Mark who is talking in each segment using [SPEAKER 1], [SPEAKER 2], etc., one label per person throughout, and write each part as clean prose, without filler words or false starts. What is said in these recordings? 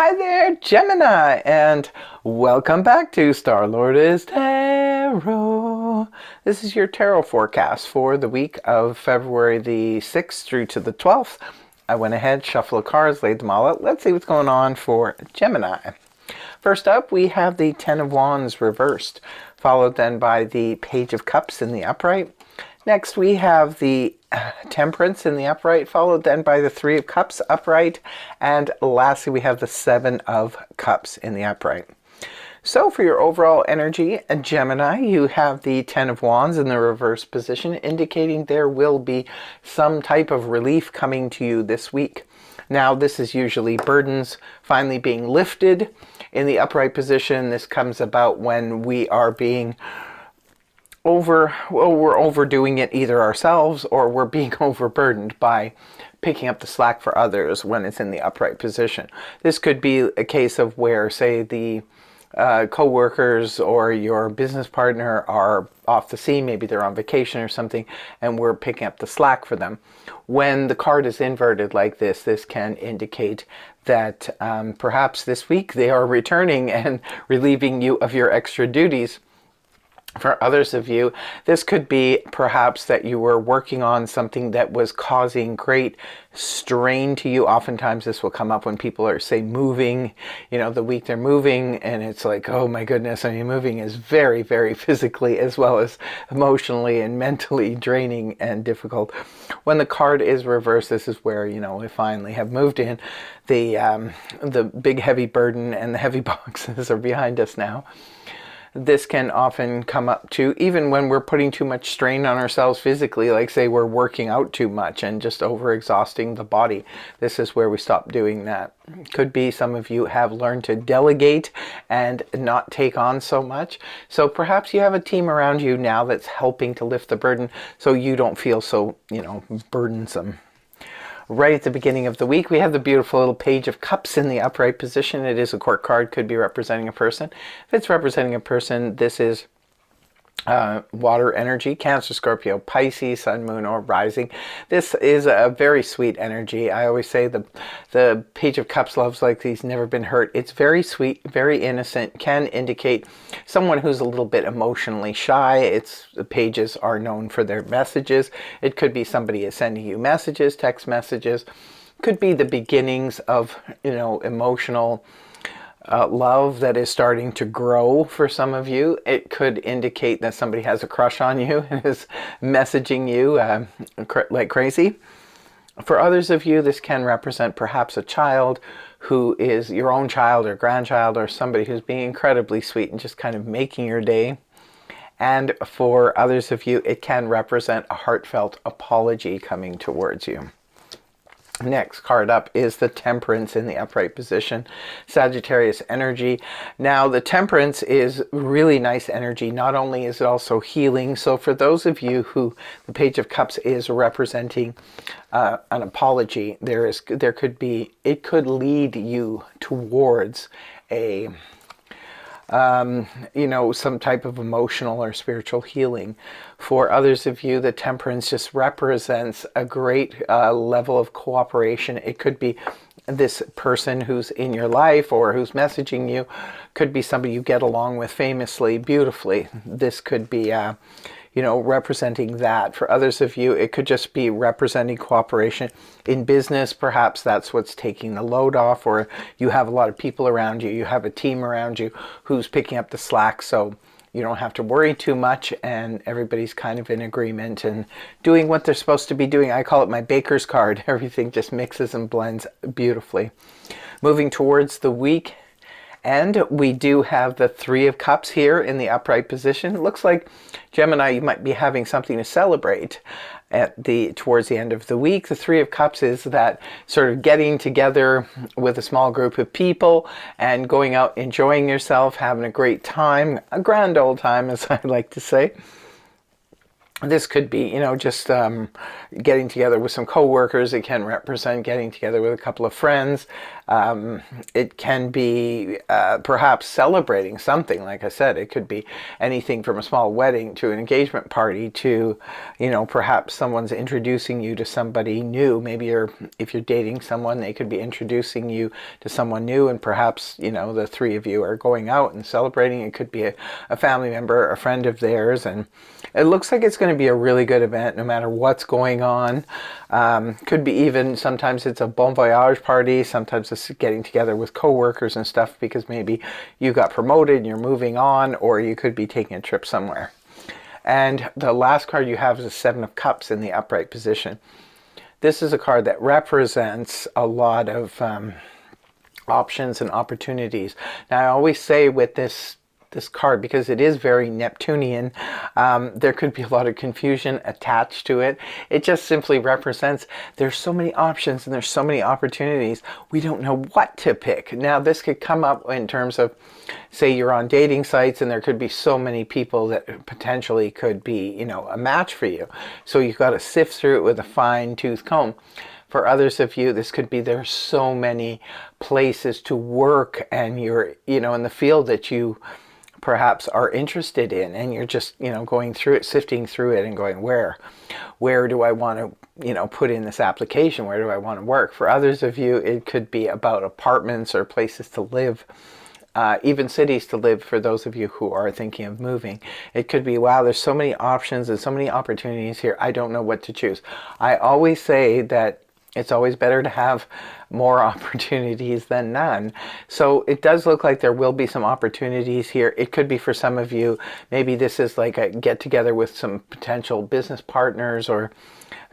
[SPEAKER 1] Hi there, Gemini, and welcome back to Star-Lord is Tarot. This is your tarot forecast for the week of February the 6th through to the 12th. I went ahead, shuffled the cards, laid them all out. Let's see what's going on for Gemini. First up, we have the Ten of Wands reversed, followed then by the Page of Cups in the upright. Next, we have the Temperance in the upright, followed then by the Three of Cups upright. And lastly, we have the Seven of Cups in the upright. So for your overall energy, Gemini, you have the Ten of Wands in the reverse position, indicating there will be some type of relief coming to you this week. Now, this is usually burdens finally being lifted. In the upright position, this comes about when we are being we're overdoing it either ourselves or we're being overburdened by picking up the slack for others when it's in the upright position. This could be a case of where, say, the co-workers or your business partner are off the scene, maybe they're on vacation or something, and we're picking up the slack for them. When the card is inverted like this can indicate that perhaps this week they are returning and relieving you of your extra duties. For others of you, this could be perhaps that you were working on something that was causing great strain to you. Oftentimes this will come up when people are, say, moving, the week they're moving, and it's like, oh my goodness, moving is very, very physically as well as emotionally and mentally draining and difficult. When the card is reversed, this is where, we finally have moved in. The big heavy burden and the heavy boxes are behind us now. This can often come up to even when we're putting too much strain on ourselves physically, like say we're working out too much and just overexhausting the body. This is where we stop doing that. Could be some of you have learned to delegate and not take on so much. So perhaps you have a team around you now that's helping to lift the burden so you don't feel so, burdensome. Right at the beginning of the week, we have the beautiful little Page of Cups in the upright position. It is a court card, could be representing a person. If it's representing a person, this is water energy, Cancer, Scorpio, Pisces, Sun, Moon, or Rising. This is a very sweet energy. I always say the Page of Cups loves like these, never been hurt. It's very sweet, very innocent, can indicate someone who's a little bit emotionally shy. The pages are known for their messages. It could be somebody is sending you messages, text messages. Could be the beginnings of, emotional love that is starting to grow for some of you. It could indicate that somebody has a crush on you and is messaging you like crazy. For others of you, this can represent perhaps a child who is your own child or grandchild, or somebody who's being incredibly sweet and just kind of making your day. And for others of you, it can represent a heartfelt apology coming towards you. Next card up is the Temperance in the upright position, Sagittarius energy. Now, the Temperance is really nice energy. Not only is it also healing. So for those of you who the Page of Cups is representing an apology, it could lead you towards a some type of emotional or spiritual healing. For others of you, the Temperance just represents a great level of cooperation. It could be this person who's in your life or who's messaging you, could be somebody you get along with famously, beautifully. This could be representing that. For others of you, it could just be representing cooperation in business. Perhaps that's what's taking the load off, or you have a lot of people around you, you have a team around you who's picking up the slack, so you don't have to worry too much and everybody's kind of in agreement and doing what they're supposed to be doing. I call it my baker's card. Everything just mixes and blends beautifully. Moving towards the week, and we do have the Three of Cups here in the upright position. It looks like, Gemini, you might be having something to celebrate towards the end of the week. The Three of Cups is that sort of getting together with a small group of people and going out, enjoying yourself, having a great time, a grand old time, as I like to say. This could be, just getting together with some coworkers. It can represent getting together with a couple of friends. It can be perhaps celebrating something. Like I said, it could be anything from a small wedding to an engagement party to, perhaps someone's introducing you to somebody new. Maybe if you're dating someone, they could be introducing you to someone new, and perhaps, the three of you are going out and celebrating. It could be a family member, a friend of theirs, and it looks like it's going to be a really good event no matter what's going on. Could be even, sometimes it's a bon voyage party, sometimes it's getting together with coworkers and stuff because maybe you got promoted and you're moving on, or you could be taking a trip somewhere. And the last card you have is a Seven of Cups in the upright position. This is a card that represents a lot of options and opportunities. Now, I always say with this card, because it is very Neptunian, there could be a lot of confusion attached to it. It just simply represents there's so many options and there's so many opportunities. We don't know what to pick. Now, this could come up in terms of, say you're on dating sites and there could be so many people that potentially could be, a match for you. So you've got to sift through it with a fine-tooth comb. For others of you, this could be there's so many places to work and you're, in the field that you perhaps are interested in, and you're just, going through it, sifting through it and going, where do I want to, put in this application? Where do I want to work? For others of you, it could be about apartments or places to live. Even cities to live for those of you who are thinking of moving. It could be, wow, there's so many options and so many opportunities here. I don't know what to choose. I always say that it's always better to have more opportunities than none. So it does look like there will be some opportunities here. It could be for some of you, maybe this is like a get together with some potential business partners or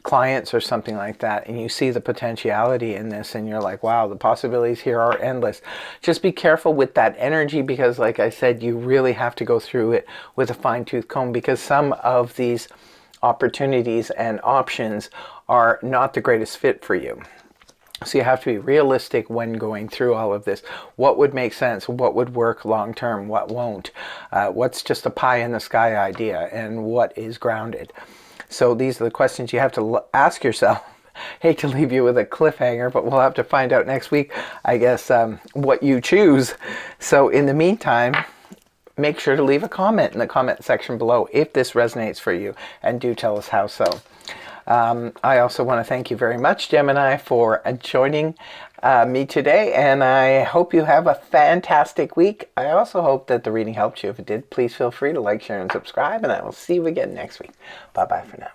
[SPEAKER 1] clients or something like that, and you see the potentiality in this and you're like, wow, the possibilities here are endless. Just be careful with that energy because, like I said, you really have to go through it with a fine-tooth comb because some of these opportunities and options are not the greatest fit for you. So you have to be realistic when going through all of this. What would make sense? What would work long term? What won't? What's just a pie in the sky idea? And what is grounded? So these are the questions you have to ask yourself. Hate to leave you with a cliffhanger, but we'll have to find out next week, I guess, what you choose. So in the meantime, make sure to leave a comment in the comment section below if this resonates for you, and do tell us how so. I also want to thank you very much, Gemini, for joining me today, and I hope you have a fantastic week. I also hope that the reading helped you. If it did, please feel free to like, share, and subscribe, and I will see you again next week. Bye-bye for now.